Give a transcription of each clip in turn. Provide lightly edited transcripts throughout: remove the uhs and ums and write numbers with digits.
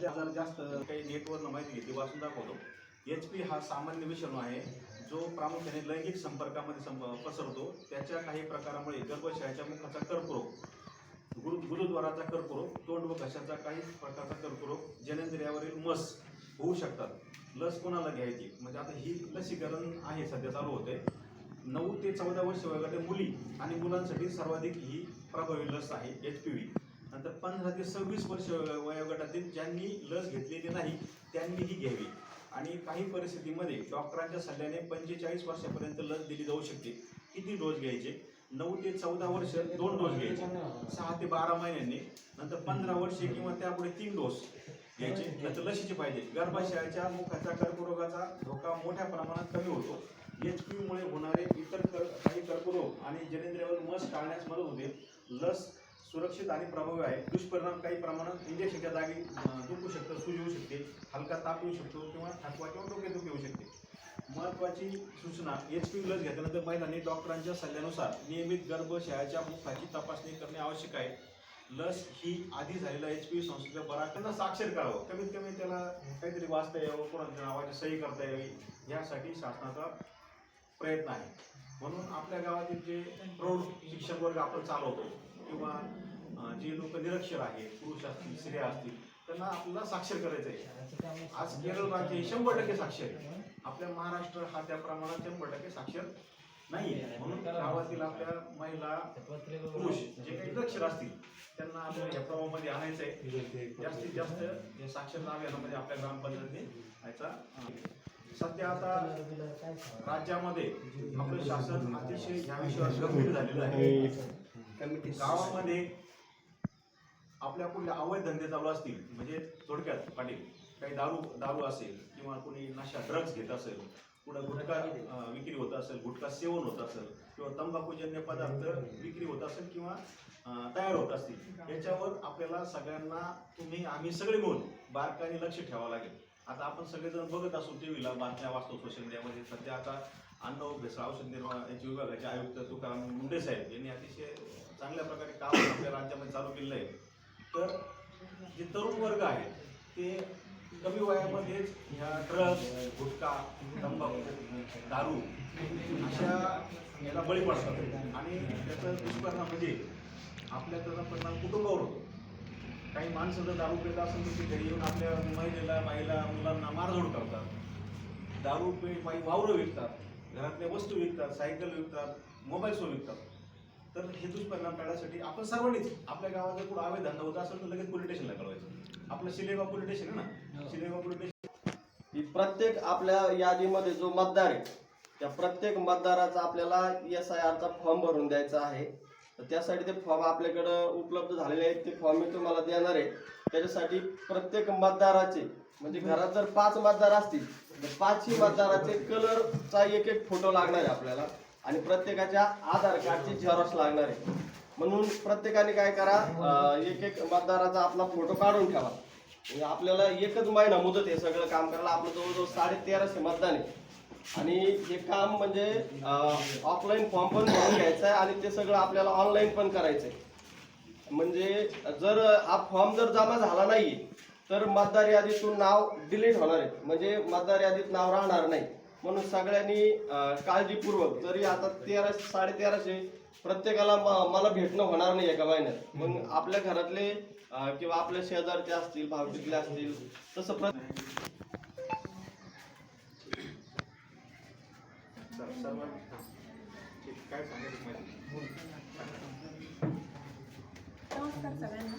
सध्या आजार जास्त काही नेटवरनं माहिती घेतली वाचून दाखवतो. HP हा सामान्य विषाणू आहे जो प्रामुख्याने लैंगिक संपर्कामध्ये पसरतो. त्याच्या काही प्रकारामुळे गर्भाशयाच्या मुखाचा कर्करोग, गुरुद्वाराचा कर्करोग, तोंड व घशाचा काही प्रकारचा कर्करोग, जननेंद्रियावरील मस होऊ शकतात. लस कोणाला घ्यायची म्हणजे आता ही लसीकरण आहे सध्या चालू होते. 9 ते 14 वर्ष वयोगटातील मुली आणि मुलांसाठी सर्वाधिक ही प्रभावी लस आहे HPV. नंतर 15 ते 26 वर्ष वयोगटातील ज्यांनी लस घेतलेली नाही त्यांनी ही घ्यावी. आणि काही परिस्थितीमध्ये डॉक्टरांच्या सल्ल्याने 45 वर्षापर्यंत लस दिली जाऊ शकते. किती डोस घ्यायचे? 9 ते 14 वर्ष 2 डोस घ्यायचे, 6 ते 12 महिन्यांनी. नंतर 15 वर्षे किंवा त्यापुढे 3 डोस घ्यायचे. नंतर लसीचे फायदे: गर्भाशयाच्या मुखाच्या कर्करोगाचा धोका मोठ्या प्रमाणात कमी होतो. HPV मुळे होणारे इतर काही कर्करोग आणि जननेंद्रियावर मस टाळण्यास मदत होते. लस सुरक्षित आणि प्रभावी आहे. दुष्परिणाम: काही प्रमाणात इंजेक्शनच्या जागी दुखू शकतं, सूज होऊ शकते, हलका ताप येऊ शकतो किंवा थकवा किंवा डोकेदुखी होऊ शकते. महत्त्वाची सूचना: HPV लस घेतल्यानंतर महिलांनी डॉक्टरांच्या सल्ल्यानुसार नियमित गर्भाशयाच्या मुखाची तपासणी करणे आवश्यक आहे. लस ही आधी झालेला HPV संसर्ग बरा त्यांना साक्षर करावं, कमीत कमी त्याला काहीतरी वाचता यावं, कोणाच्या नावाची सही करता यावी, यासाठी शासनाचा प्रयत्न आहे. म्हणून आपल्या गावातील जे प्रौढ शिक्षक वर्ग आपण चालवतो किंवा जे लोक निरक्षर आहेत, पुरुष असतील, स्त्रिया असतील, त्यांना आपल्याला साक्षर करायचं आहे. आज केरळ राज्य 100% साक्षर आहे. आपल्या महाराष्ट्र हा त्या प्रमाणात 100% साक्षर नाही आहे. म्हणून गावातील आपल्या महिला, पुरुष जे काही निरक्षर असतील त्यांना आपल्याला या प्रभावामध्ये आणायचं आहे. जास्तीत जास्त साक्षरता अभियानामध्ये आपल्या ग्रामपंचायतीने यायचा. सध्या आता राज्यामध्ये आपलं शासन अतिशय ह्या विषयावर गंभीर झालेलं आहे. गावामध्ये आपल्या कुठल्या अवैध धंदे चालू असतील, म्हणजे थोडक्यात पाटील काही दारू असेल किंवा कोणी नशा ड्रग्ज घेत असेल, कुठं गुटखा विक्री होत असेल, गुटखा सेवन होत असेल किंवा तंबाखूजन्य पदार्थ विक्री होत असेल किंवा तयार होत असतील, याच्यावर आपल्याला सगळ्यांना आम्ही सगळे मिळून बारकाईने लक्ष ठेवावं लागेल. आता आपण सगळेजण बघत असू टीव्हीला, बातम्या वाचतो, सोशल मीडियामध्ये. सध्या आता अन्न व भेसळ औषध निर्माण याचे विभागाचे आयुक्त तुकाराम मुंडे साहेब यांनी अतिशय चांगल्या प्रकारे काम आपल्या राज्यामध्ये चालू केलेलं आहे. तर जे तरुण वर्ग आहे ते कमी वयामध्येच ह्या ड्रग्ज, गुटखा, तंबाखू, दारू अशा याला बळी पडतात. आणि त्याचा दुष्परिणाम म्हणजे त्याचा परिणाम कुटुंबावर होतो. काही माणसं जर दारू पित असेल तर ते घरी येऊन आपल्या बाईला, मुलांना मारझोड करतात. दारू बाई वावरं विकतात, घरातल्या वस्तू विकतात, सायकल विकतात, मोबाईल फोन विकतात. तर हे दुष्परिणाम टाळण्यासाठी आपण सर्वांनीच आपल्या गावात जर कुठं अवैध धंदा होत असेल तर लगेच पोलीस स्टेशनला कळवायचं. आपलं शिलेगाव पोलीस स्टेशन आहे ना, शिलेगाव पोलीस स्टेशन. प्रत्येक आपल्या यादीमध्ये जो मतदार आहे त्या प्रत्येक मतदाराचा आपल्याला SIR चा फॉर्म भरून द्यायचा आहे. तर त्यासाठी ते फॉर्म आपल्याकडं उपलब्ध झालेले आहेत. ते फॉर्म मी तुम्हाला देणार आहे. त्याच्यासाठी प्रत्येक मतदाराचे म्हणजे घरात जर 5 मतदार असतील तर 5ही मतदाराचे कलरचा एक फोटो लागणार आहे आपल्याला आणि प्रत्येकाच्या आधार कार्डची झेरॉक्स लागणार आहे. म्हणून प्रत्येकाने काय करा, एक मतदाराचा आपला फोटो काढून ठेवा. म्हणजे आपल्याला एकच महिना मुदत आहे सगळं काम करायला. आपलं जवळजवळ 1350 मतदान आहे आणि हे काम म्हणजे ऑफलाईन फॉर्म पण भरून घ्यायचा आहे आणि ते सगळं आपल्याला ऑनलाईन पण करायचं आहे. म्हणजे जर हा फॉर्म जर जमा झाला नाही तर मतदार यादीतून नाव डिलीट होणार आहे, म्हणजे मतदार यादीत नाव राहणार नाही. म्हणून सगळ्यांनी काळजीपूर्वक, जरी आता 1350 प्रत्येकाला मला भेटणं होणार नाही एका महिन्यात, मग आपल्या घरातले किंवा आपल्या शेजारचे असतील, भावकीतले असतील, तसं काय सांगायचं माहिती. नमस्कार सगळ्यांना.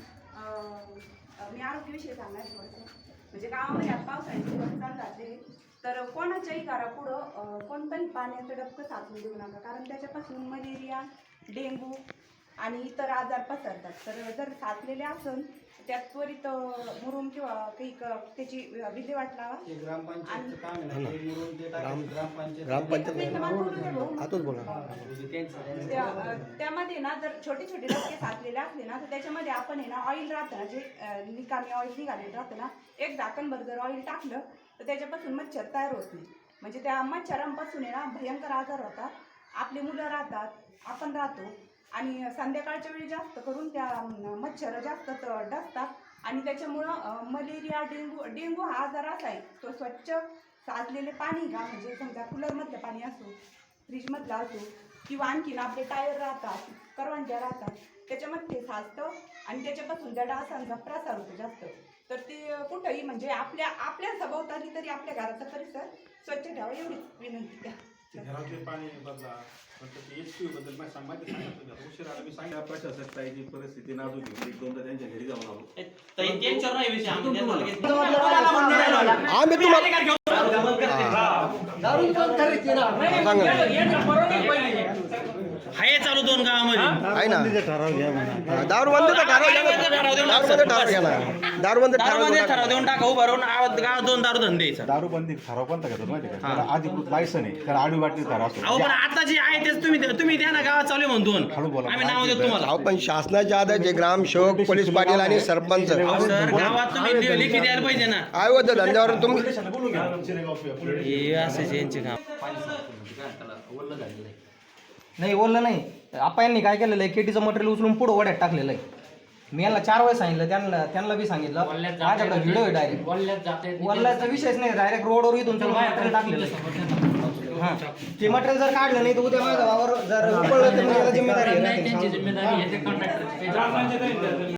मी आरोग्याविषयी सांगणार थोडंसं. म्हणजे गावामध्ये आता पावसाळ्याची दिवस चालू झाले तर कोणाच्याही घरापुढं कोणतंही पाण्याचं डबकं साचून देऊ नका, कारण त्याच्यापासून मलेरिया, डेंगू आणि इतर आजार पसरतात. तर जर साचलेले असेल त्यात त्वरित मुरुम किंवा काही त्याची विल्हेवाट लावा. त्यामध्ये ना जर छोटे छोटे डबके साचलेले असले ना तर त्याच्यामध्ये आपण आहे ना ऑइल राहतं ना, जे निकामी ऑइल निघालेलं राहतं ना, एक झाकणभर जर ऑइल टाकलं तर त्याच्यापासून मच्छर तयार होत नाही. म्हणजे त्या मच्छरांपासून आहे ना भयंकर आजार होतात. आपली मुलं राहतात, आपण राहतो आणि संध्याकाळच्या वेळी जास्त करून त्या मच्छर जास्त डसतात आणि त्याच्यामुळं मलेरिया डेंगू हा आजार असा आहे, तो स्वच्छ साचलेले पाणी का म्हणजे समजा कूलरमधलं पाणी असो, फ्रीजमधलं असो किंवा आणखीन आपले टायर राहतात, करवंट्या राहतात, त्याच्यामध्ये ते साचतं आणि त्याच्यापासून त्या डासांचा प्रसार होतो जास्त. तर ते कुठंही म्हणजे आपल्या सभोवताली तरी आपल्या घराचा परिसर स्वच्छ ठेवा एवढीच विनंती आहे. घरातले पाणी बदला. HP बद्दल माहिती सांगितलं उशीर आला. मी सांगितलं प्रशासक ताईची परिस्थिती नाजूक आहे. एक दोनदा त्यांच्या घरी जाऊन आलो. आम्ही तुम्हाला आहे चालू 2 गावामध्ये आहे ना दारूबंदीचा ठराव घ्या ना. दारूबंदी ठराव देऊन टाका उभा राहून गावात 2 दारू धंदे द्यायचा. दारूबंदी ठराव कोणता घेतात माहिती का? त्याला अधिकृत लायसन आहे, त्याला आडवी वाटली ठराव असतो. अहो पण आता जे आहे तेच तुम्ही द्या ना, गावात चालू आहे म्हणून हळू बोला. आम्ही नाव देतो तुम्हाला. पण शासनाच्या आदेश ग्रामसेवक, पोलीस पाटील आणि सरपंच सर गावात तुम्ही लेखी द्यायला पाहिजे ना. आयोध धंद्यावर तुम्ही बोलू घ्या शिरेगाव पोलीस. हे असेच यांचे काम. नाही बोललं नाही. यांनी काय केलेलं आहे, केटीचं मटेरियल उचलून पुढं वड्यात टाकलेलं आहे. मी यांना 4 वेळेस सांगितलं, त्यांना बी सांगितलं. माझ्याकडे व्हिडिओ आहे डायरेक्ट. वल्ल्याचा विषयच नाही, डायरेक्ट रोडवर इथून मटेरियल टाकलेलं आहे. हां ते मटेरियल जर काढलं नाही तर उद्या माझ्या भावावर जर उपळलं तर मला जिम्मेदारी आहे.